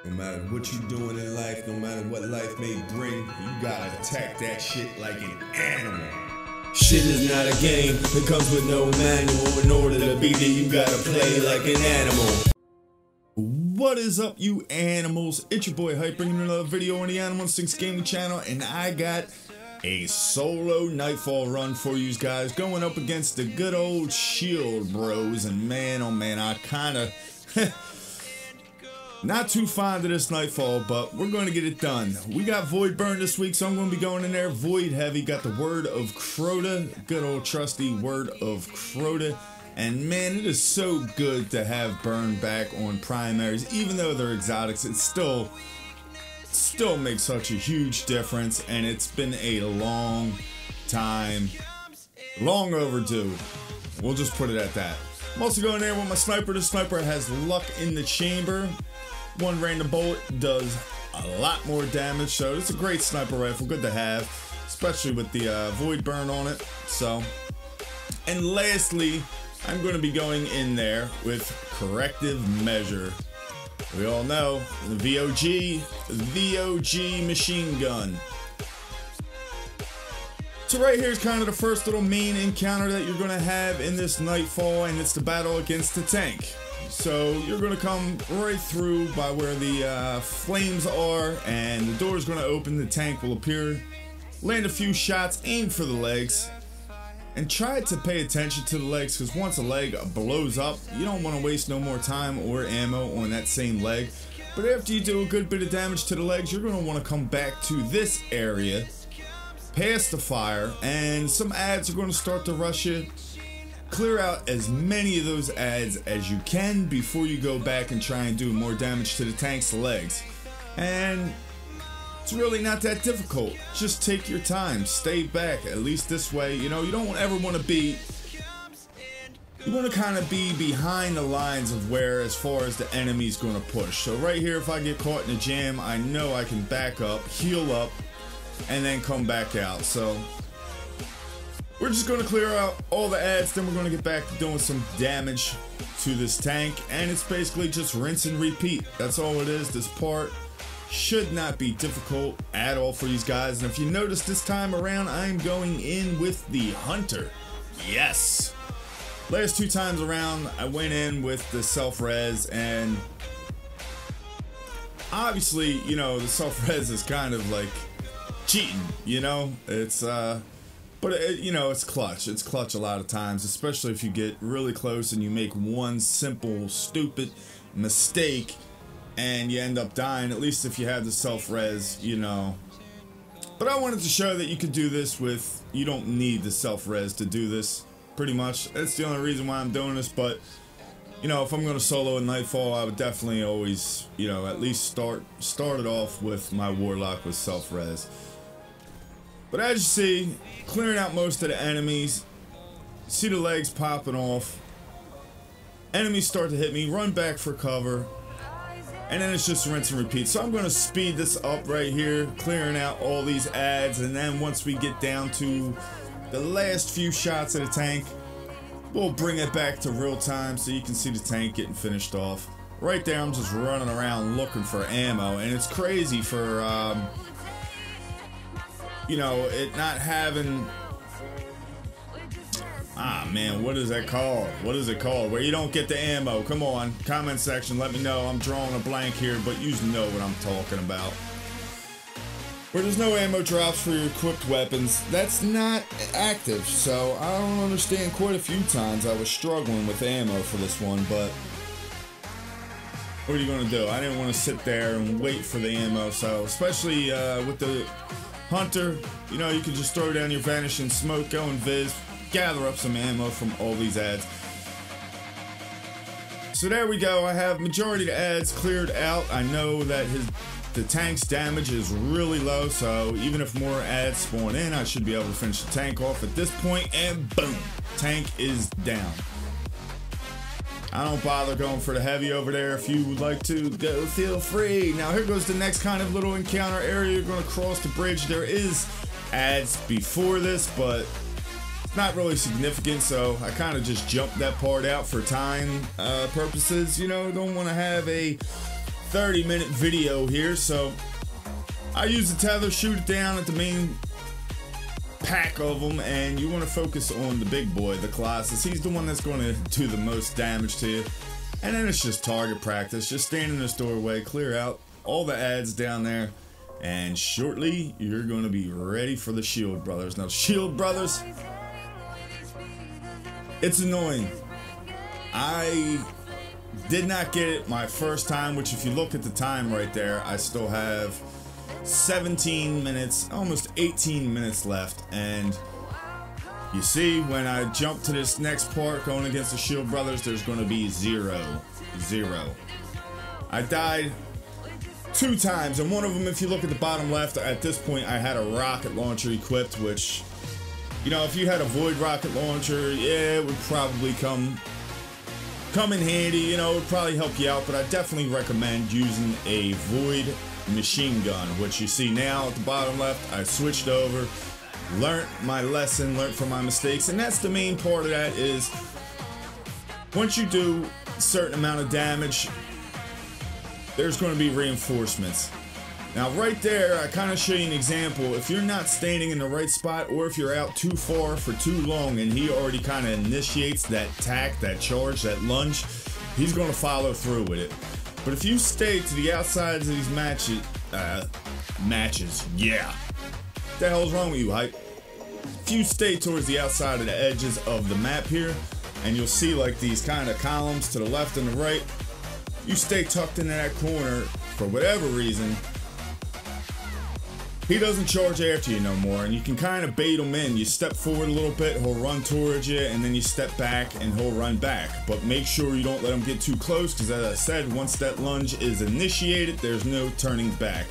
No matter what you're doing in life, no matter what life may bring, you gotta attack that shit like an animal. Shit is not a game, it comes with no manual. In order to beat it, you gotta play like an animal. What is up, you animals? It's your boy Hype, bringing another video on the Animal Instincts Gaming channel, and I got a solo Nightfall run for you guys, going up against the good old Shield bros. And man, oh man, I kinda not too fond of this Nightfall, but we're going to get it done. We got Void Burn this week, so I'm going to be going in there Void heavy. Got the Word of Crota, good old trusty Word of Crota. And man, it is so good to have Burn back on primaries. Even though they're exotics, it still makes such a huge difference, and it's been a long time, long overdue. We'll just put it at that. I'm also going there with my sniper. The sniper has luck in the chamber. One random bullet does a lot more damage, so it's a great sniper rifle, good to have, especially with the Void Burn on it. So, and lastly, I'm going to be going in there with Corrective Measure. We all know the VOG machine gun. So right here is kind of the first little main encounter that you're going to have in this Nightfall, and it's the battle against the tank. So you're going to come right through by where the flames are, and the door is going to open, the tank will appear, land a few shots, aim for the legs, and try to pay attention to the legs, because once a leg blows up, you don't want to waste no more time or ammo on that same leg. But after you do a good bit of damage to the legs, you're going to want to come back to this area, past the fire, and some ads are going to start to rush you. Clear out as many of those ads as you can before you go back and try and do more damage to the tank's legs. And it's really not that difficult. Just take your time, stay back. At least this way, you know, you don't ever want to be, you want to kind of be behind the lines of where, as far as the enemy's going to push. So right here, if I get caught in a jam, I know I can back up, heal up, and then come back out. So we're just going to clear out all the ads, then we're going to get back to doing some damage to this tank, and it's basically just rinse and repeat. That's all it is. This part should not be difficult at all for these guys. And if you notice, this time around I'm going in with the Hunter. Yes! Last two times around I went in with the self-res, and obviously, you know, the self-res is kind of like cheating, you know? It's but it, you know, it's clutch. It's clutch a lot of times, especially if you get really close and you make one simple stupid mistake and you end up dying. At least if you have the self-res, you know. But I wanted to show that you could do this with, you don't need the self-res to do this, pretty much. That's the only reason why I'm doing this. But you know, if I'm going to solo in Nightfall, I would definitely always, you know, at least start it off with my Warlock with self-res. But as you see, clearing out most of the enemies, see the legs popping off, enemies start to hit me, run back for cover, and then it's just rinse and repeat. So I'm going to speed this up right here, clearing out all these ads, and then once we get down to the last few shots of the tank, we'll bring it back to real time so you can see the tank getting finished off. Right there, I'm just running around looking for ammo, and it's crazy for you know, it not having, man, what is that called? What is it called? Where you don't get the ammo. Come on, comment section, let me know. I'm drawing a blank here, but you know what I'm talking about. Where there's no ammo drops for your equipped weapons, that's not active. So I don't understand. Quite a few times I was struggling with ammo for this one, but what are you gonna do? I didn't want to sit there and wait for the ammo. So especially with the Hunter, you know, you can just throw down your vanishing smoke, go and viz, gather up some ammo from all these ads. So there we go. I have majority of the ads cleared out. I know that the tank's damage is really low, so even if more ads spawn in, I should be able to finish the tank off at this point, and boom, tank is down. I don't bother going for the heavy over there. If you would like to go, feel free. Now here goes the next kind of little encounter area. You're going to cross the bridge. There is ads before this, but it's not really significant, so I kind of just jumped that part out for time purposes. You know, don't want to have a 30-minute video here, so I use the tether, shoot it down at the main pack of them, and you want to focus on the big boy, the Colossus. He's the one that's going to do the most damage to you. And then it's just target practice. Just stand in this doorway, clear out all the ads down there, and shortly you're going to be ready for the Shield Brothers. Now, Shield Brothers, it's annoying. I did not get it my first time, which if you look at the time right there, I still have 17 minutes, almost 18 minutes left. And you see, when I jump to this next part going against the Shield Brothers, there's going to be 0. I died 2 times, and one of them, if you look at the bottom left, at this point I had a rocket launcher equipped, which, you know, if you had a void rocket launcher, yeah, it would probably come in handy. You know, it would probably help you out, but I definitely recommend using a void machine gun, which you see now at the bottom left. I switched over, learned my lesson, learned from my mistakes, and that's the main part of that. Is once you do a certain amount of damage, there's going to be reinforcements. Now right there, I kind of show you an example. If you're not standing in the right spot, or if you're out too far for too long and he already kind of initiates that attack, that charge, that lunge, he's going to follow through with it. But if you stay to the outsides of these matches, yeah. What the hell's wrong with you, hype? If you stay towards the outside of the edges of the map here, and you'll see like these kind of columns to the left and the right, you stay tucked into that corner for whatever reason, he doesn't charge after you no more, and you can kind of bait him in. You step forward a little bit, he'll run towards you, and then you step back and he'll run back. But make sure you don't let him get too close, because as I said, once that lunge is initiated, there's no turning back.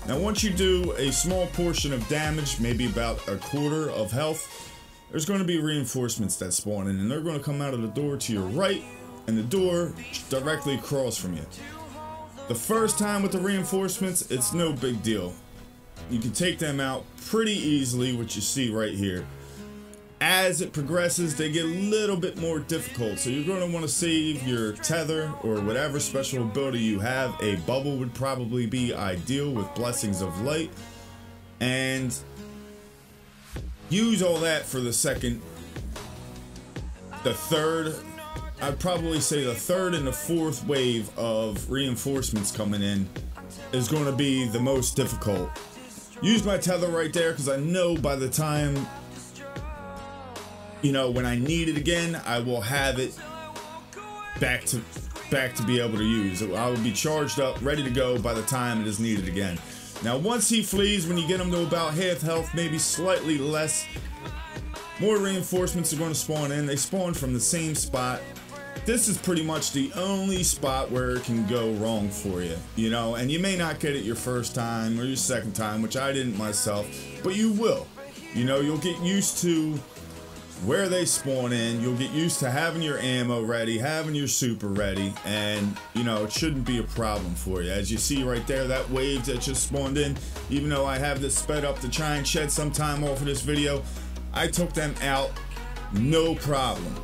Now once you do a small portion of damage, maybe about a quarter of health, there's going to be reinforcements that spawn in, and they're going to come out of the door to your right, and the door directly across from you. The first time with the reinforcements, it's no big deal. You can take them out pretty easily, which you see right here. As it progresses, they get a little bit more difficult, so you're going to want to save your tether or whatever special ability you have. A bubble would probably be ideal with Blessings of Light, and use all that for the second, the third, I'd probably say the third and the fourth wave of reinforcements coming in is going to be the most difficult. Use my tether right there, because I know by the time, you know, when I need it again, I will have it back to be able to use. I will be charged up, ready to go by the time it is needed again. Now once he flees, when you get him to about half health, maybe slightly less, more reinforcements are going to spawn in. They spawn from the same spot. This is pretty much the only spot where it can go wrong for you, you know, and you may not get it your first time or your second time, which I didn't myself, but you will. You know, you'll get used to where they spawn in, you'll get used to having your ammo ready, having your super ready, and, you know, it shouldn't be a problem for you. As you see right there, that wave that just spawned in, even though I have this sped up to try and shed some time off of this video, I took them out, no problem.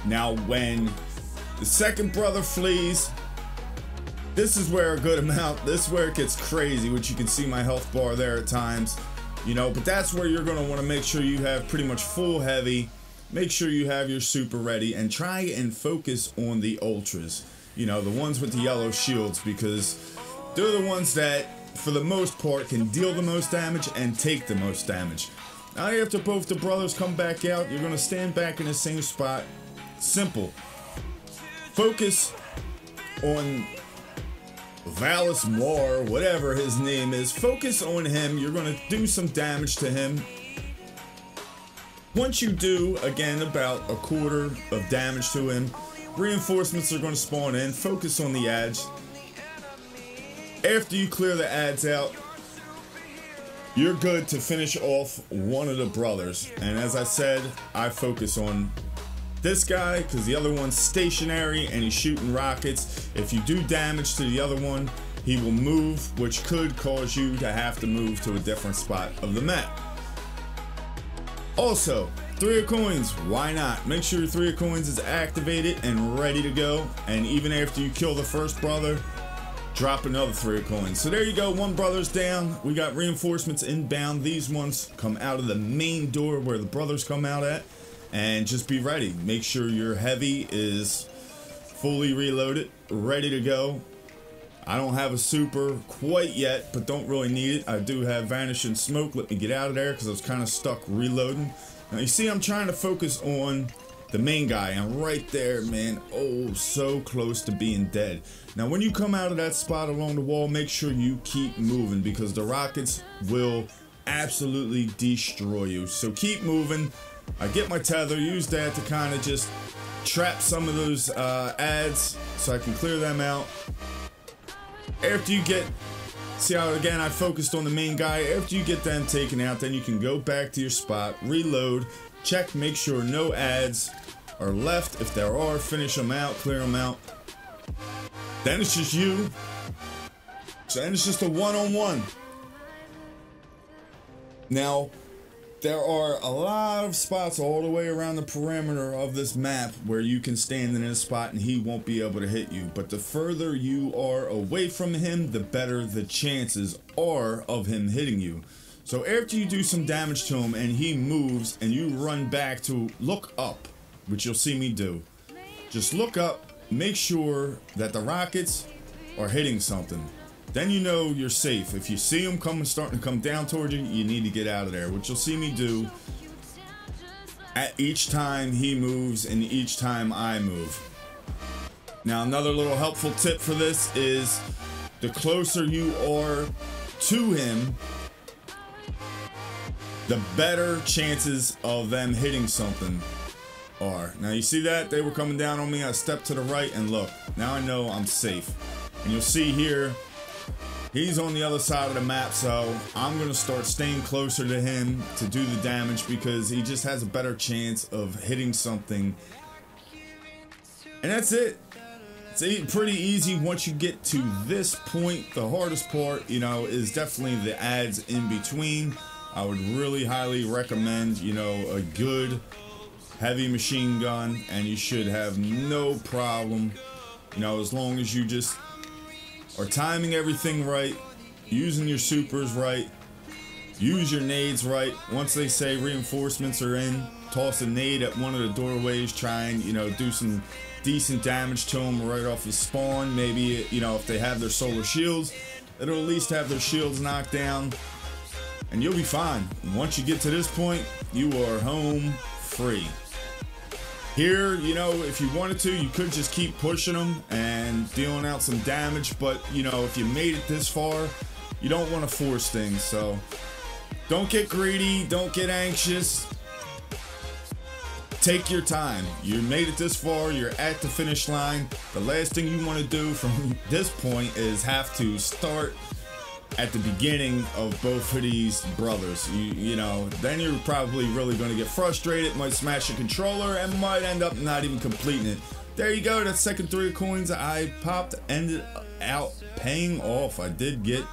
Now when the second brother flees, this is where a good amount, this is where it gets crazy, which you can see my health bar there at times, you know, but that's where you're going to want to make sure you have pretty much full heavy, make sure you have your super ready, and try and focus on the ultras, you know, the ones with the yellow shields, because they're the ones that for the most part can deal the most damage and take the most damage. Now after both the brothers come back out, you're going to stand back in the same spot. Simple. Focus on Valis Mar, whatever his name is. Focus on him. You're going to do some damage to him. Once you do, again, about a quarter of damage to him, reinforcements are going to spawn in. Focus on the ads. After you clear the ads out, you're good to finish off one of the brothers. And as I said, I focus on this guy because the other one's stationary and he's shooting rockets. If you do damage to the other one, he will move, which could cause you to have to move to a different spot of the map. Also, 3 of coins, why not? Make sure your 3 of coins is activated and ready to go. And even after you kill the first brother, drop another 3 of coins. So there you go, 1 brother's down. We got reinforcements inbound. These ones come out of the main door where the brothers come out at. And just be ready. Make sure your heavy is fully reloaded, ready to go. I don't have a super quite yet, but don't really need it. I do have Vanishing Smoke. Let me get out of there because I was kind of stuck reloading. Now you see I'm trying to focus on the main guy. I'm right there, man. Oh, so close to being dead. Now when you come out of that spot along the wall, make sure you keep moving because the rockets will absolutely destroy you. So keep moving. I get my tether, use that to kind of just trap some of those ads so I can clear them out. After you get, see how again I focused on the main guy. After you get them taken out, then you can go back to your spot, reload, check, make sure no ads are left. If there are, finish them out, clear them out. Then it's just you. So then it's just a one-on-one. Now, there are a lot of spots all the way around the perimeter of this map where you can stand in a spot and he won't be able to hit you. But the further you are away from him, the better the chances are of him hitting you. So after you do some damage to him and he moves and you run back to look up, which you'll see me do. Just look up, make sure that the rockets are hitting something. Then you know you're safe. If you see them starting to come down toward you, you need to get out of there, which you'll see me do at each time he moves and each time I move. Now another little helpful tip for this is the closer you are to him, the better chances of them hitting something are. Now you see that? They were coming down on me. I stepped to the right and look. Now I know I'm safe. And you'll see here, he's on the other side of the map, so I'm going to start staying closer to him to do the damage because he just has a better chance of hitting something. And that's it. It's pretty easy once you get to this point. The hardest part, you know, is definitely the ads in between. I would really highly recommend, you know, a good heavy machine gun, and you should have no problem, you know, as long as you just are timing everything right, using your supers right, use your nades right. Once they say reinforcements are in, toss a nade at one of the doorways, try and, you know, do some decent damage to them right off the spawn. Maybe, you know, if they have their solar shields, it'll at least have their shields knocked down, and you'll be fine. Once you get to this point, you are home free. Here, you know, if you wanted to, you could just keep pushing them and dealing out some damage, but, you know, if you made it this far, you don't want to force things, so don't get greedy, don't get anxious. Take your time. You made it this far, you're at the finish line. The last thing you want to do from this point is have to start at the beginning of both of these brothers. You know, then you're probably really going to get frustrated, might smash your controller, and might end up not even completing it. There you go, that second 3 of coins I popped ended out paying off. I did get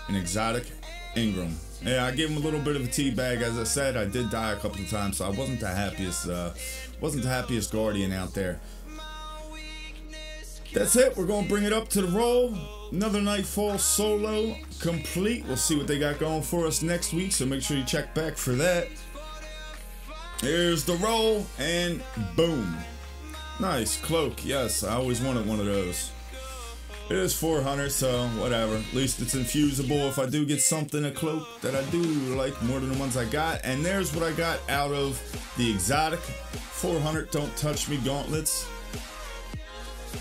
an exotic Ingram. Yeah, I gave him a little bit of a tea bag. As I said, I did die a couple of times, so I wasn't the happiest guardian out there. That's it. We're going to bring it up to the roll. Another Nightfall solo complete. We'll see what they got going for us next week, so make sure you check back for that. Here's the roll, and boom. Nice cloak. Yes, I always wanted one of those. It is 400, so whatever. At least it's infusible if I do get something, a cloak that I do like more than the ones I got. And there's what I got out of the exotic 400 Don't Touch Me gauntlets.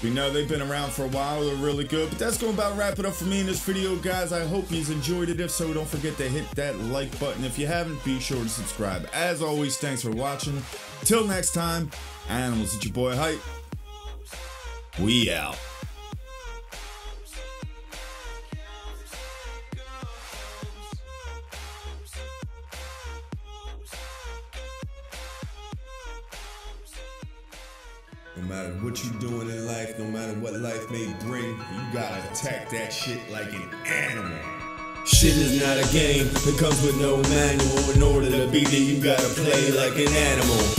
We know they've been around for a while, they're really good, but that's going to about wrap it up for me in this video, guys. I hope you enjoyed it. If so, don't forget to hit that like button. If you haven't, be sure to subscribe. As always, thanks for watching. Till next time, Animals, it's your boy Hype. We out. No matter what you're doing in life, no matter what life may bring, you gotta attack that shit like an animal. Shit is not a game, it comes with no manual. In order to beat it, you gotta play like an animal.